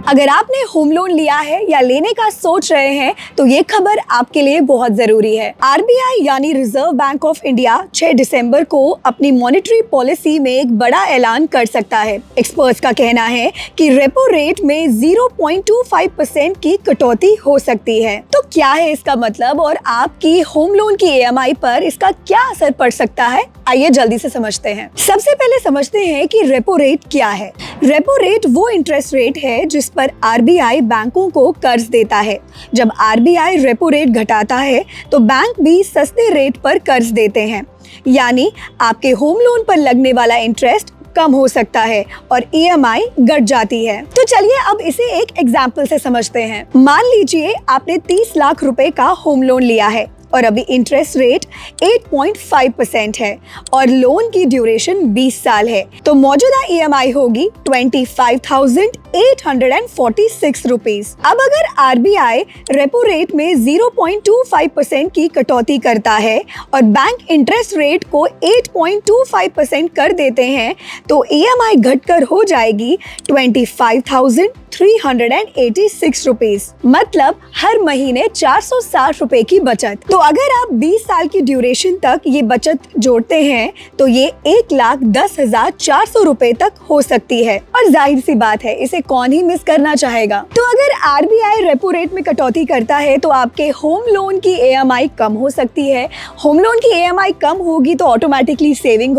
अगर आपने home loan लिया है या लेने का सोच रहे हैं तो ये खबर आपके लिए बहुत जरूरी है। आरबीआई यानी रिजर्व बैंक ऑफ इंडिया 6 दिसंबर को अपनी मॉनेटरी पॉलिसी में एक बड़ा ऐलान कर सकता है। एक्सपर्ट्स का कहना है कि रेपो रेट में 0.25% की कटौती हो सकती है। तो क्या है इसका मतलब और आपकी होम लोन की ईएमआई पर इसका क्या असर पड़ सकता है? आइए जल्दी से समझते हैं। सबसे पहले समझते हैं कि रेपो रेट क्या है। रेपो रेट वो इंटरेस्ट रेट है जिस पर आरबीआई बैंकों को कर्ज देता है। जब आरबीआई रेपो रेट घटाता है तो बैंक भी सस्ते रेट पर कर्ज देते हैं, यानी आपके होम लोन पर लगने वाला इंटरेस्ट कम हो सकता है और ईएमआई घट जाती है। तो चलिए अब इसे एक एग्जाम्पल से समझते हैं। मान लीजिए आपने 30 लाख रुपए का होम लोन लिया है और अभी इंटरेस्ट रेट 8.5% है और लोन की ड्यूरेशन 20 साल है, तो मौजूदा ईएमआई होगी 25,846 रुपीस। अब अगर आरबीआई रेपो रेट में 0.25% की कटौती करता है और बैंक इंटरेस्ट रेट को 8.25% कर देते हैं तो ईएमआई घटकर हो जाएगी 25,386 रुपीस, मतलब हर महीने 460 रुपए की बचत। तो अगर आप 20 साल की ड्यूरेशन तक ये बचत जोड़ते हैं तो ये 1,10,400 रुपए तक हो सकती है और जाहिर सी बात है इसे कौन ही मिस करना चाहेगा। तो अगर आरबीआई रेपो रेट में कटौती करता है तो आपके होम लोन की ईएमआई कम हो सकती है। होम लोन की ईएमआई कम होगी तो ऑटोमेटिकली सेविंग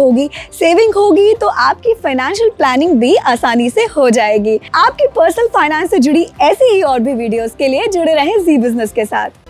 होगी तो आपकी फाइनेंशियल प्लानिंग भी आसानी से हो जाएगी। आपकी पर्सनल फाइनेंस से जुड़ी ऐसी ही और भी वीडियोस के लिए जुड़े रहें जी बिजनेस के साथ।